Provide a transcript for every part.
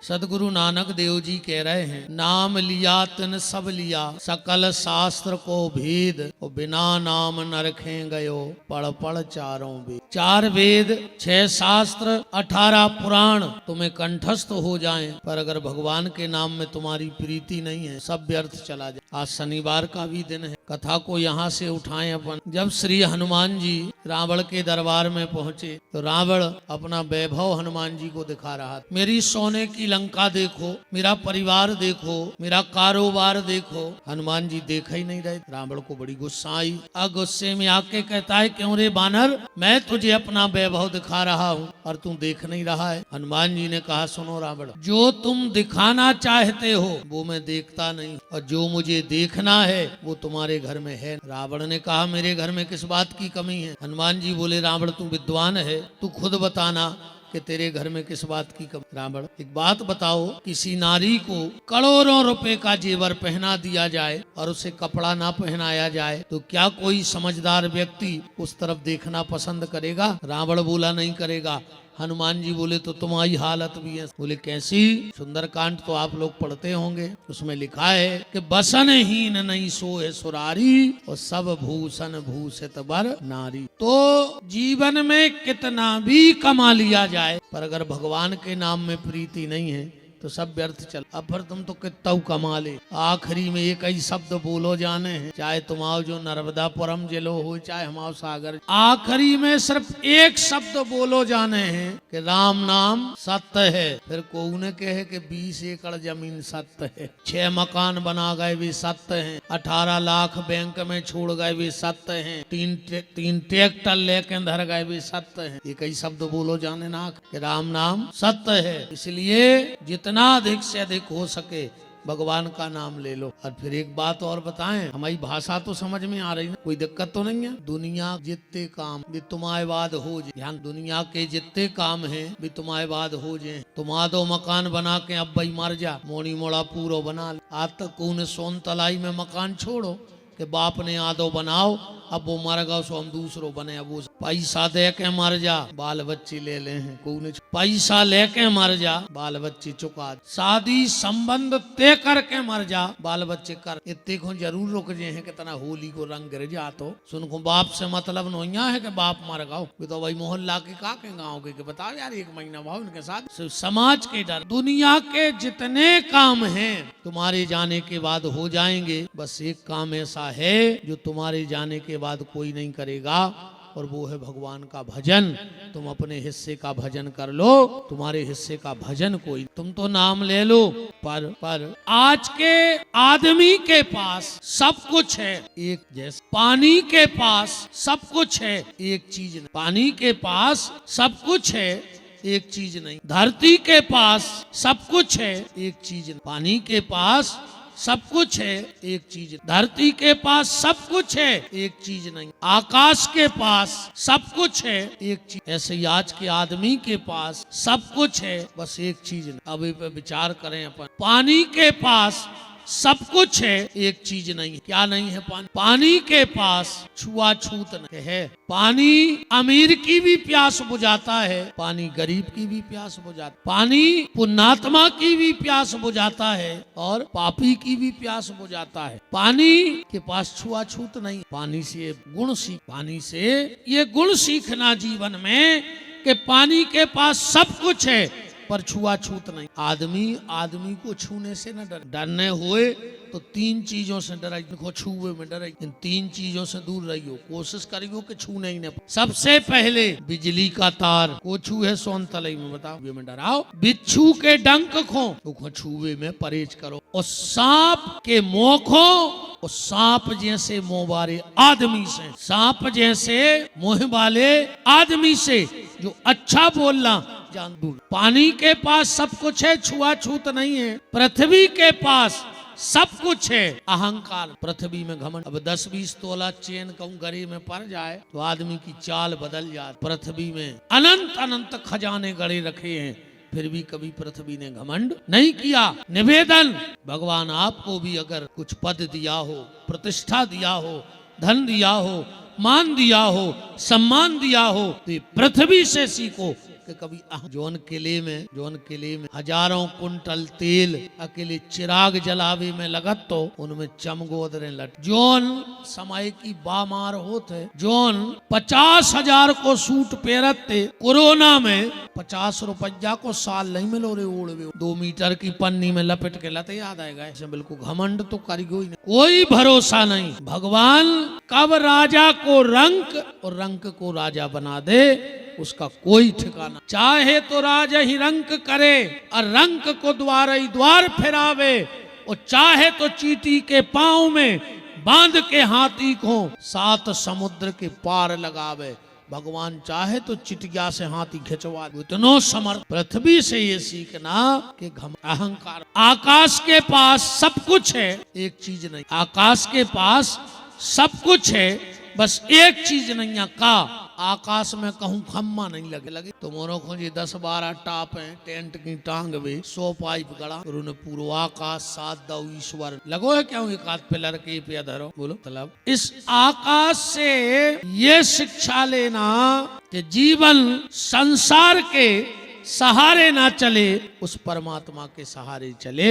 सदगुरु नानक देव जी कह रहे हैं, नाम लिया तिन सब लिया, सकल शास्त्र को भेद, और बिना नाम न रखे गयो, पढ़ पढ़ चारों वेद। 4 वेद, 6 शास्त्र, 18 पुराण तुम्हें कंठस्थ हो जाएं, पर अगर भगवान के नाम में तुम्हारी प्रीति नहीं है, सब व्यर्थ चला जाए। आज शनिवार का भी दिन है, कथा को यहाँ से उठाएं अपन। जब श्री हनुमान जी रावण के दरबार में पहुँचे तो रावण अपना वैभव हनुमान जी को दिखा रहा था। मेरी सोने की लंका देखो, मेरा परिवार देखो, मेरा कारोबार देखो। हनुमान जी देखा ही नहीं रहे। रावण को बड़ी गुस्सा आई। अब गुस्से में आके कहता है, क्यों रे बानर, मैं तुझे अपना वैभव दिखा रहा हूँ और तू देख नहीं रहा है। हनुमान जी ने कहा, सुनो रावण, जो तुम दिखाना चाहते हो वो मैं देखता नहीं, और जो मुझे देखना है वो तुम्हारे घर में है। रावण ने कहा, मेरे घर में किस बात की कमी है? हनुमान जी बोले, रावण तू विद्वान है, तू खुद बताना कि तेरे घर में किस बात की कमी। रावण, एक बात बताओ, किसी नारी को करोड़ों रुपए का जेवर पहना दिया जाए और उसे कपड़ा ना पहनाया जाए तो क्या कोई समझदार व्यक्ति उस तरफ देखना पसंद करेगा? रावण बोला, नहीं करेगा। हनुमान जी बोले, तो तुम्हारी हालत भी है। बोले, कैसी? सुंदरकांड तो आप लोग पढ़ते होंगे, उसमें लिखा है कि बसनहीन नहीं सोए सुरारी, और सब भूषण भूषित बर नारी। तो जीवन में कितना भी कमा लिया जाए, पर अगर भगवान के नाम में प्रीति नहीं है तो सब व्यर्थ चल। अब फिर तुम तो कितना कमा ले, आखिरी में एक ही शब्द बोलो जाने हैं, चाहे तुम आओ जो नर्मदापुरम जिलो हो, चाहे हमाओ सागर, आखिरी में सिर्फ एक शब्द बोलो जाने हैं कि राम नाम सत्य है। फिर कोई ने कहे कि 20 एकड़ जमीन सत्य है, 6 मकान बना गए वे सत्य हैं, 18 लाख बैंक में छोड़ गए वे सत्य हैं, 3 ट्रैक्टर लेके धर गए वे सत्य हैं। एक ही शब्द बोलो जाने ना कि राम नाम सत्य है। इसलिए जितना अधिक से अधिक हो सके भगवान का नाम ले लो। और फिर एक बात और बताएं, हमारी भाषा तो समझ में आ रही है, कोई दिक्कत तो नहीं है? दुनिया जितने काम भी तुम्हारे बाद हो जाए, ध्यान, दुनिया के जितने काम हैं भी तुम्हारे बाद हो जाए। तुम आधो मकान बना के अब भाई मर जा, मोड़ी मोड़ा पूरा बना ले। आज तक कौन सोन तलाई में मकान छोड़ो कि बाप ने आधो बनाओ, अब वो मर गया सो हम दूसरों बने। अब वो पैसा दे के मर जा, बाल बच्चे ले ले हैं, कौन पैसा लेके मर जा, बाल बच्चे चुका, शादी संबंध तय करके मर जा, बाल बच्चे कर। इतने को जरूर रुक जाए हैं कितना होली को रंग गिर जा। तो सुनको बाप से मतलब नहीं है कि बाप मर गओ, तो भाई मोहल्ला के का के गाँव के बताओ यार, 1 महीना भाव उनके साथ। समाज के डर, दुनिया के जितने काम हैं तुम्हारे जाने के बाद हो जाएंगे, बस एक काम ऐसा है जो तुम्हारे जाने के बाद कोई नहीं करेगा, और वो है भगवान का भजन। तुम अपने हिस्से का भजन कर लो, तुम्हारे हिस्से का भजन कोई, तुम तो नाम ले लो। पर आज के आदमी के पास सब कुछ है, एक जैसे पानी के पास सब कुछ है, एक चीज नहीं। पानी के पास सब कुछ है, एक चीज नहीं। धरती के पास सब कुछ है, एक चीज नहीं। पानी के पास सब कुछ है, एक चीज। धरती के पास सब कुछ है, एक चीज नहीं। आकाश के पास सब कुछ है, एक चीज। ऐसे ही आज के आदमी के पास सब कुछ है, बस एक चीज नहीं। अब इस पे विचार करें अपन। पानी के पास सब कुछ है, एक चीज नहीं। क्या नहीं है? पानी के पास छुआछूत नहीं है। पानी अमीर की भी प्यास बुझाता है, पानी गरीब की भी प्यास बुझाता, पानी पुण्यात्मा की भी प्यास बुझाता है और पापी की भी प्यास बुझाता है। पानी के पास छुआछूत नहीं। पानी से गुण सीख, पानी से ये गुण सीखना जीवन में कि पानी के पास सब कुछ है पर छुआछूत नहीं। आदमी को छूने से न डरने हुए तो 3 चीजों से डराई, छुए में डराई। इन 3 चीजों से दूर रहियो, कोशिश करियो कि छूने ही न। सबसे पहले बिजली का तार को छुए सोन तलई में, बताओ ये में डराओ। बिच्छू के डंक को छुए में परहेज करो, और सांप के मोखो, और सांप जैसे मुंह वाले आदमी से, सांप जैसे मुंह वाले आदमी से जो अच्छा बोलना जान दूर। पानी के पास सब कुछ है, छुआछूत नहीं है। पृथ्वी के पास सब कुछ है, अहंकार। पृथ्वी में घमंड। अब 10-20 तोला चेन कहूँ गले में पड़ जाए तो आदमी की चाल बदल जाए। पृथ्वी में अनंत अनंत खजाने गड़े रखे हैं, फिर भी कभी पृथ्वी ने घमंड नहीं किया। निवेदन, भगवान आपको भी अगर कुछ पद दिया हो, प्रतिष्ठा दिया हो, धन दिया हो, मान दिया हो, सम्मान दिया हो, तो पृथ्वी से सीखो कि कभी जोन किले में हजारों कुंटल तेल अकेले चिराग जलावे में लगत तो उनमें चमगोदरे लट। जोन समय की बामार होते, जोन 50,000 को सूट पेरत थे, कोरोना में 50 रुपया को साल नहीं मिलो रे ओढ़वे, 2 मीटर की पन्नी में लपेट के लते याद आएगा। ऐसे बिल्कुल घमंड तो करियो ही नहीं, कोई भरोसा नहीं। भगवान कब राजा को रंक और रंक को राजा बना दे उसका कोई ठिकाना। चाहे तो राजा ही रंक करे और रंक को द्वार ही द्वार फिरावे, और चाहे तो चींटी के पांव में बांध के हाथी को 7 समुद्र के पार लगावे। भगवान चाहे तो चिटिया से हाथी खिंचवा दे, इतनो समर्थ। पृथ्वी से ये सीखना कि अहंकार, आकाश के पास सब कुछ है, एक चीज नहीं। आकाश के पास सब कुछ है, बस एक चीज नहीं है का। आकाश में कहूँ खम्मा नहीं लगे तुम्हारों को जी 10-12 टाप है, टेंट की टांग भी 100 पाइप गड़ा, और उन्हें पूर्व आकाश 7 दौ ईश्वर लगो है। क्या एक आध पिलर के पे धरो, बोलो मतलब इस आकाश से ये शिक्षा लेना कि जीवन संसार के सहारे ना चले, उस परमात्मा के सहारे चले,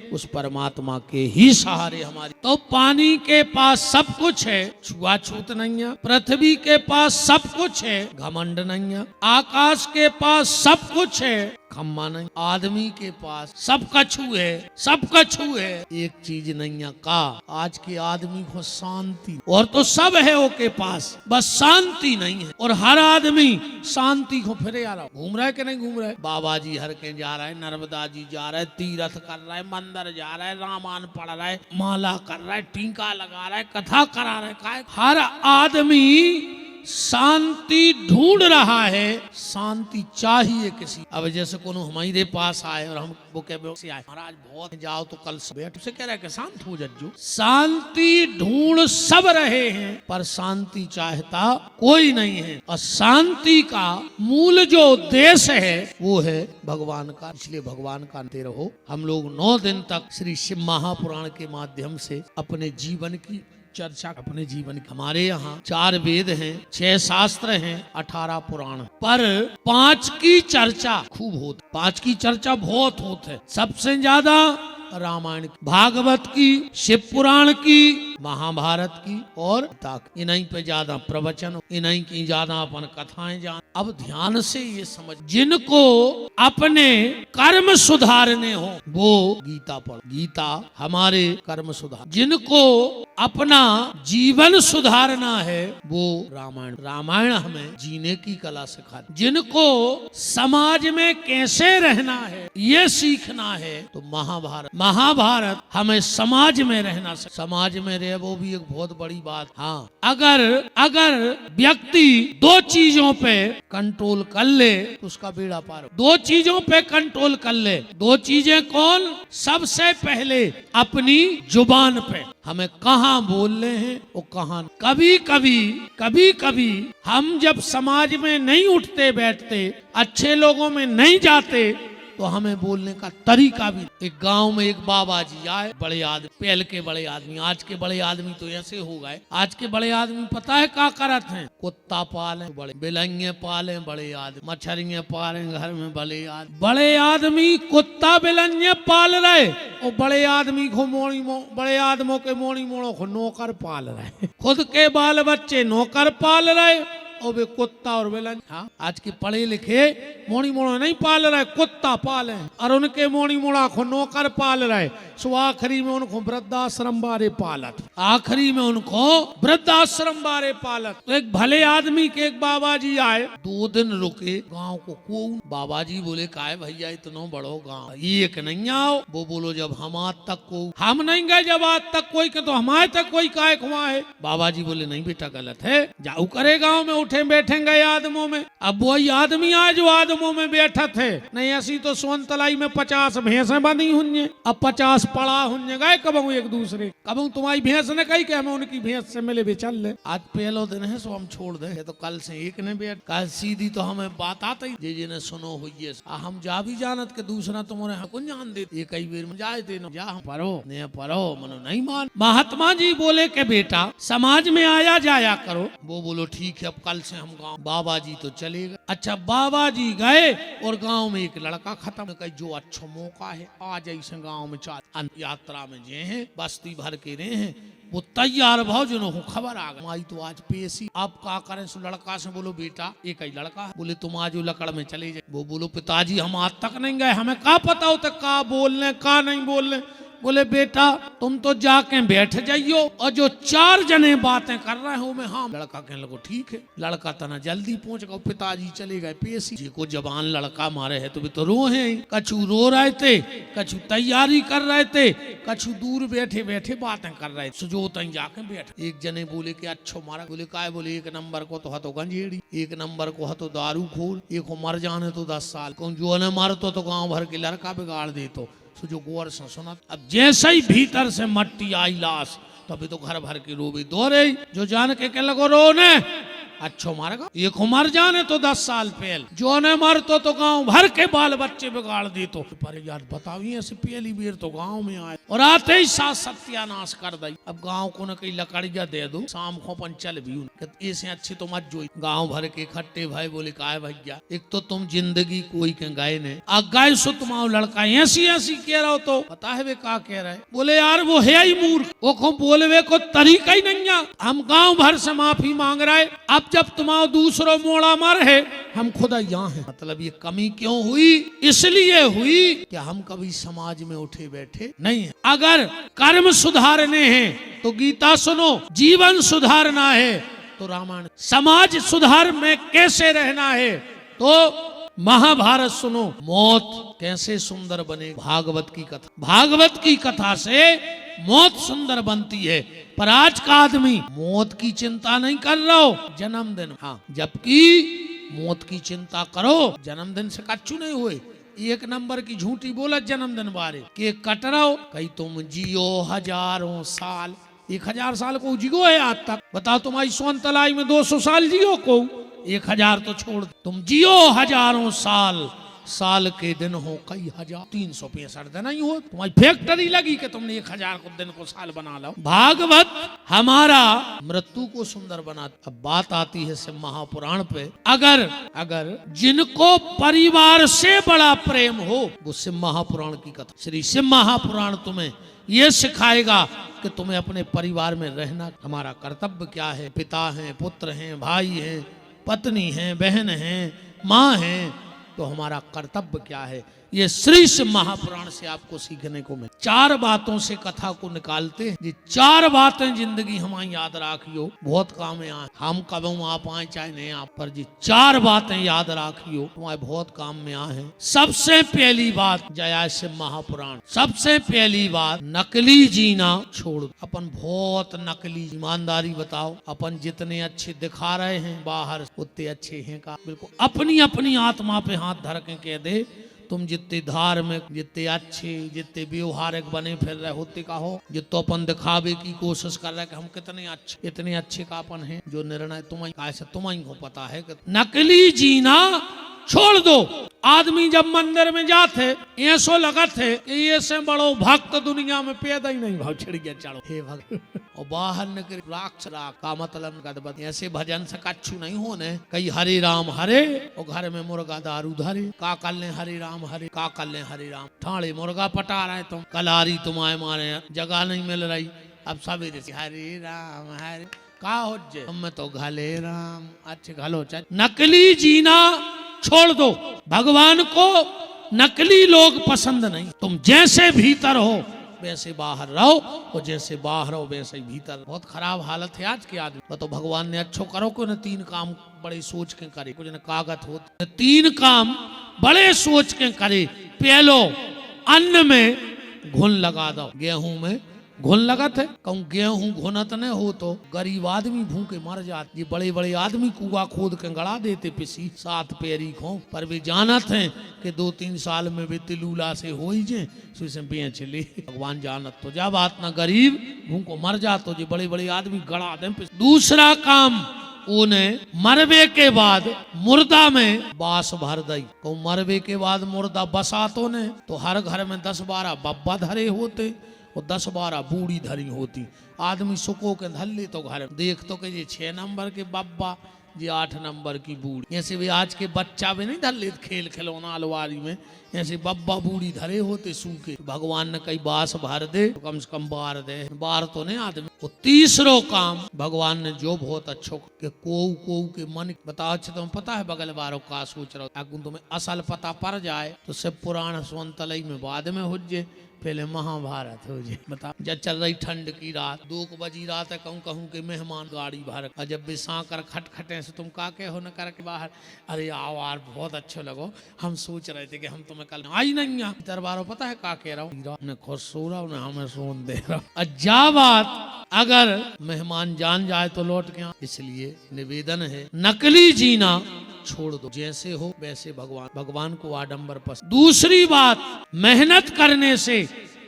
उस परमात्मा के ही सहारे हमारी। तो पानी के पास सब कुछ है, छुआछूत नहीं है। पृथ्वी के पास सब कुछ है, घमंड नहीं है। आकाश के पास सब कुछ है, खम्मा नहीं। आदमी के पास सब कछु है, सब कछु है, एक चीज नहीं है का। आज के आदमी को शांति, और तो सब है ओके पास, बस शांति नहीं है। और हर आदमी शांति को फिरे आ रहा, घूम रहा है कि नहीं घूम रहा है। बाबा जी हर के जा रहा है, नर्मदा जी जा रहा है, तीर्थ कर रहा है, मंदिर जा रहा है, रामायण पढ़ रहा है, माला कर रहा है, टीका लगा रहा है, कथा करा रहा है। हर आदमी शांति ढूंढ रहा है, शांति चाहिए किसी। अब जैसे कोनो हमारे पास आए और हम वो कह से आए, महाराज बहुत जाओ तो कल से बैठ, उसे कह रहा है कि शांत हो जाओ। शांति ढूंढ सब रहे हैं, पर शांति चाहता कोई नहीं है। और शांति का मूल जो उद्देश्य है वो है भगवान का। इसलिए भगवान का अंते रहो। हम लोग 9 दिन तक श्री शिव महापुराण के माध्यम से अपने जीवन की चर्चा, अपने जीवन की। हमारे यहाँ 4 वेद हैं, 6 शास्त्र हैं, 18 पुराण, पर 5 की चर्चा खूब होती। 5 की चर्चा बहुत होती है। सबसे ज्यादा रामायण की, भागवत की, शिव पुराण की, महाभारत की और गीता की। इन्हीं पे ज्यादा प्रवचन, इन्हीं की ज्यादा अपन कथाएं जान। अब ध्यान से ये समझ, जिनको अपने कर्म सुधारने हो वो गीता पढ़ो। गीता हमारे कर्म सुधार। जिनको अपना जीवन सुधारना है वो रामायण। रामायण हमें जीने की कला सिखाती। जिनको समाज में कैसे रहना है ये सीखना है तो महाभारत। महाभारत हमें समाज में रहना, समाज में रहे वो भी एक बहुत बड़ी बात। हाँ, अगर व्यक्ति 2 चीजों पे कंट्रोल कर ले तो उसका बेड़ा पार हो। 2 चीजों पे कंट्रोल कर ले। 2 चीजें कौन? सबसे पहले अपनी जुबान पे, हमें कहाँ बोलने हैं और कहाँ। कभी कभी हम जब समाज में नहीं उठते बैठते, अच्छे लोगों में नहीं जाते, तो हमें बोलने का तरीका भी। एक गांव में एक बाबा जी आए, बड़े आदमी, पहले के बड़े आदमी। आज के बड़े आदमी तो ऐसे हो गए। आज के बड़े आदमी पता है क्या करत हैं? कुत्ता पाले बड़े, बिलंगे पाले बड़े आदमी, मछलियां पाले घर में बड़े आदमी। बड़े आदमी कुत्ता बिलंगे पाल रहे और बड़े आदमी को बड़े आदमों के मोड़ी मोड़ों को नौकर पाल रहे। खुद के बाल बच्चे नौकर पाल रहे और वे कुत्ता और बिलन। हाँ, आज के पढ़े लिखे मोड़ी मोड़ा नहीं पाल रहे, कुत्ता पाले, और उनके मोड़ी मोड़ा को नौकर पाल रहे। सो आखिरी में उनको वृद्धाश्रम बारे पालत, आखिरी में उनको वृद्धाश्रम बारे पालत। तो एक भले आदमी के एक बाबा जी आए, 2 दिन रुके गांव को। बाबा जी बोले काहे भैया इतना बड़ो गांव, एक नहीं आओ। वो बोलो जब हम आज तक को हम नहीं गए, जब आज तक कोई के तो हमारे तक कोई काय खुआ है। बाबा जी बोले नहीं बेटा गलत है, जाओ करे गाँव में उठे बैठेंगे आदमों में। अब वही आदमी आए जो आदमों में बैठा थे। नहीं ऐसी तो सोनतलाई में 50 भैंसें बंधी हुई, अब 50 पड़ा हुए गए कबू एक दूसरे। कबू तुम्हारी भैंस ने कही कि हमें उनकी भैंस से मिले भी चल ले। आज पहलो दिन है सो हम छोड़ दे, तो कल से एक ने बैठ, कल सीधी तो हमें बात आता ही जे जिन्हें सुनो हुई है। हम जा भी जानत के दूसरा तुम्हारे हकुन जान दे, ये कई बेर में जाए थे जा हम पढ़ो ने पढ़ो, मनो नहीं मान। महात्मा जी बोले के बेटा समाज में आया जाया करो। वो बोलो ठीक है, अब कल कल से हम गांव बाबा जी तो चले गए। अच्छा बाबा जी गए और गांव में एक लड़का खत्म कही जो अच्छा मौका है आज ऐसे गांव में चार यात्रा में जे हैं बस्ती भर के रहे हैं वो तैयार भाव जो खबर आ गई माई तो आज पेशी आप का करें सो लड़का से बोलो बेटा एक ही लड़का है बोले तुम आज लकड़ में चले जाए। वो बोलो पिताजी हम आज तक नहीं गए हमें का पता होता का बोलने का नहीं बोलने। बोले बेटा तुम तो जाके बैठ जाइयो और जो चार जने बातें कर रहे हो मैं हाँ। लड़का कहने लगो ठीक है। लड़का तना जल्दी पहुंच गया पिताजी चले गए पेशी जी को जवान लड़का मारे है तो भी तो रो है कछु रो रहे थे कछु तैयारी कर रहे थे कछु दूर बैठे बैठे बातें कर रहे सुजोत जाके बैठ। एक जने बोले कि अच्छो मारा बोले काय बोले एक नंबर को तो हतो गंजेड़ी एक नंबर को हतो दारू खोल एक को मर जाने तो 10 साल कौन जो ने मारतो तो गाँव भर के लड़का बिगाड़ दे तो जो गौर से सुना। अब जैसे ही भीतर से मट्टी आई लाश तो अभी तो घर भर की रोबी दो रही जो जान के लगो रोने अच्छो मारेगा एक मर जाने तो 10 साल पहले जो ने मर तो गांव भर के बाल बच्चे बिगाड़ दी तो पर यार बताओ ऐसे पहली बेर तो गांव में आए और आते ही साथ सत्यानाश कर दी। अब गांव को न कहीं लकड़िया दे दो शाम को अपन चल भी ऐसे अच्छी तो मत जो गांव भर के इकट्ठे भाई बोले का भैया एक तो तुम जिंदगी कोई के गाय ने गाय सो तुम्हारा लड़का ऐसी ऐसी कह रहा हो तो पता है वे का कह रहे बोले यार वो है ही मूर्ख वो को बोलवे को तरीका ही नहीं है। हम गांव भर से माफी मांग रहे अब जब तुम्हारा दूसरो मोड़ा मर है हम खुदा यहाँ हैं। मतलब ये कमी क्यों हुई इसलिए हुई कि हम कभी समाज में उठे बैठे नहीं है। अगर कर्म सुधारने हैं तो गीता सुनो जीवन सुधारना है तो रामायण समाज सुधार में कैसे रहना है तो महाभारत सुनो मौत कैसे सुंदर बने भागवत की कथा भागवत की कथा से मौत सुंदर बनती है। पर आज का आदमी मौत की चिंता नहीं कर रहा हो जन्मदिन हाँ जबकि मौत की चिंता करो जन्मदिन से कच्चू नहीं हुए एक नंबर की झूठी बोला जन्मदिन बारे केक कट रहा हो कहीं तुम जियो हजारों साल 1000 साल को जियो है आज तक बताओ तुम्हारी सोन तलाई में 200 साल जियो को 1000 तो छोड़ तुम जियो हजारों साल साल के दिन हो कई हजार 365 दिन ही हो तुम्हारी फैक्ट्री लगी कि तुमने 1000 को दिन को साल बना लो। भागवत हमारा मृत्यु को सुंदर बनाता। अब बात आती है शिव महापुराण पे अगर जिनको परिवार से बड़ा प्रेम हो वो शिव महापुराण की कथा श्री शिव महापुराण तुम्हें ये सिखाएगा कि तुम्हें अपने परिवार में रहना हमारा कर्तव्य क्या है। पिता हैं पुत्र हैं भाई हैं पत्नी हैं बहन हैं माँ हैं तो हमारा कर्तव्य क्या है ये श्री शिव महापुराण से आपको सीखने को मिले। 4 बातों से कथा को निकालते हैं ये 4 बातें जिंदगी हमारी याद राखियो बहुत काम में आए हम कब आप आए चाहे नहीं आप पर जी 4 बातें याद राखियो तुम्हारे बहुत काम में आए। सबसे पहली बात जया शिव महापुराण सबसे पहली बात नकली जीना छोड़ अपन बहुत नकली ईमानदारी बताओ अपन जितने अच्छे दिखा रहे हैं बाहर उतने अच्छे हैं का बिल्कुल अपनी अपनी आत्मा पे हाथ धर के कह दे तुम जितने धार्मिक जितने अच्छे जितने व्यवहारिक बने फिर रहे होते का हो जितो अपन दिखावे की कोशिश कर रहे कि हम कितने अच्छे इतने अच्छे का अपन है जो निर्णय तुम्हें को पता है कि नकली जीना छोड़ दो। आदमी जब मंदिर में जाते ऐसो लगत है कि ये से बड़ो भक्त दुनिया में पैदा ही नहीं भाव छिड़ गया चढ़ो हे भक्त और बाहर निकल राक्ष का मतलब ऐसे भजन से कच्छू नहीं होने कई हरे राम हरे और घर में मुर्गा दारू धरे का कर ले हरे राम ठाणे मुर्गा पटा रहे तुम कलारी तुम्हारे मारे जगह नहीं मिल रही अब सवेरे से हरे राम हरे का हो मैं तो घले राम अच्छे घलो चल नकली जीना छोड़ दो। भगवान को नकली लोग पसंद नहीं तुम जैसे भीतर हो वैसे बाहर रहो और जैसे बाहर हो वैसे ही भीतर। बहुत खराब हालत है आज के आदमी तो भगवान ने अच्छो करो को न 3 काम बड़े सोच के करे कुछ न कागज हो 3 काम बड़े सोच के करे। पहलो अन्न में घुन लगा दो गेहूं में घुन लगत है कहूँ गेहूं घुनत न हो तो गरीब आदमी भूखे मर जाते। ये बड़े बड़े आदमी कुआ खोद के गड़ा देते पिसी 7 पैरी खो पर वे जानत हैं कि 2-3 साल में वे तिलूला से हो ही जे से बेच ले भगवान जानत तो जा बात ना गरीब भूखो मर जातो जो बड़े बड़े आदमी गड़ा दे। दूसरा काम उन्हें मरवे के बाद मुर्दा में बास भर दई को मरवे के बाद मुर्दा बसातो ने तो हर घर में 10-12 बब्बा धरे होते और 10-12 बूढ़ी धरी होती। आदमी सुको के धल्ले तो घर देख तो के 6 नंबर के बब्बा ये 8 नंबर की बूढ़ी। ऐसे भी आज के बच्चा भी नहीं धर लेते खेल खिलौना अलवारी में, ऐसे बब्बा बूढ़ी धरे होते सूखे। भगवान ने कई बास भर दे तो कम से कम बार दे, बार तो नहीं आदमी। वो तीसरो काम भगवान ने जो बहुत अच्छो के को के मन बताओ। तुम्हें पता है बगल बारों का सोच रहा हूँ, तुम्हें असल पता पड़ जाए तो सब पुराण स्वंतलई में बाद में हो जाए, पहले महाभारत हो जाए। बता जब चल रही ठंड की रात, 2 बजी रात है, कहूँ कहूँ के मेहमान गाड़ी भर, और जब बिसा कर खटखटे से तुम काके हो न करके बाहर, अरे आओ यार बहुत अच्छे लगो, हम सोच रहे थे कि हम तुम्हें कल आई नहीं है दरबारों। पता है का कह रहा हूँ, खुद सो रहा हूँ हमें सोन दे रहा हूँ। जा बात अगर मेहमान जान जाए तो लौट के, इसलिए निवेदन है नकली जीना छोड़ दो, जैसे हो वैसे भगवान को आडंबर पसंद। दूसरी बात, मेहनत करने से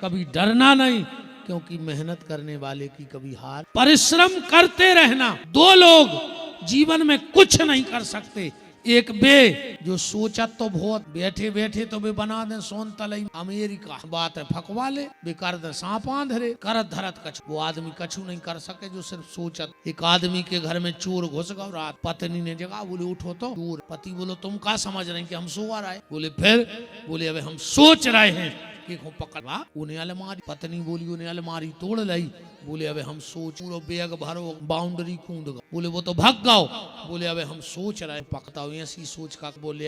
कभी डरना नहीं, क्योंकि मेहनत करने वाले की कभी हार। परिश्रम करते रहना। 2 लोग जीवन में कुछ नहीं कर सकते, एक बे जो सोचा तो बहुत बैठे बैठे तो वे बना दे सोन तलई अमेरिका, बात है फकवा ले, वे कर दे सांप आंधरे, करत धरत कछु। वो आदमी कछु नहीं कर सके जो सिर्फ सोचत। एक आदमी के घर में चोर घुस गया रात, पत्नी ने जगह, बोले उठो तो चोर। पति बोलो तुम क्या समझ रहे कि हम सो रहे? बोले फिर? बोले अबे हम सोच रहे हैं कि पकड़ा उन्हें अलमारी। पत्नी बोली उन्हें अलमारी तोड़ लाई। बोले अबे हम सोच, पूरा बैग भरो बाउंड्री कूद गो। बोले वो तो भाग गाओ। बोले अबे हम सोच रहे पकता हूँ, ऐसी सोच का। बोले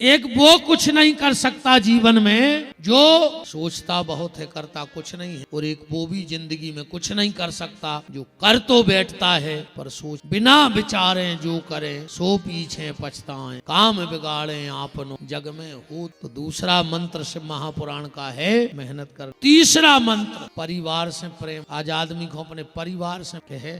एक वो कुछ नहीं कर सकता जीवन में जो सोचता बहुत है करता कुछ नहीं है, और एक वो भी जिंदगी में कुछ नहीं कर सकता जो कर तो बैठता है पर सोच बिना विचारे जो करे सो पीछे पछताए, काम बिगाड़े आपनो जग में हो। तो दूसरा मंत्र शिव महापुराण का है मेहनत कर। तीसरा मंत्र परिवार से प्रेम। आज आदमी को अपने परिवार से है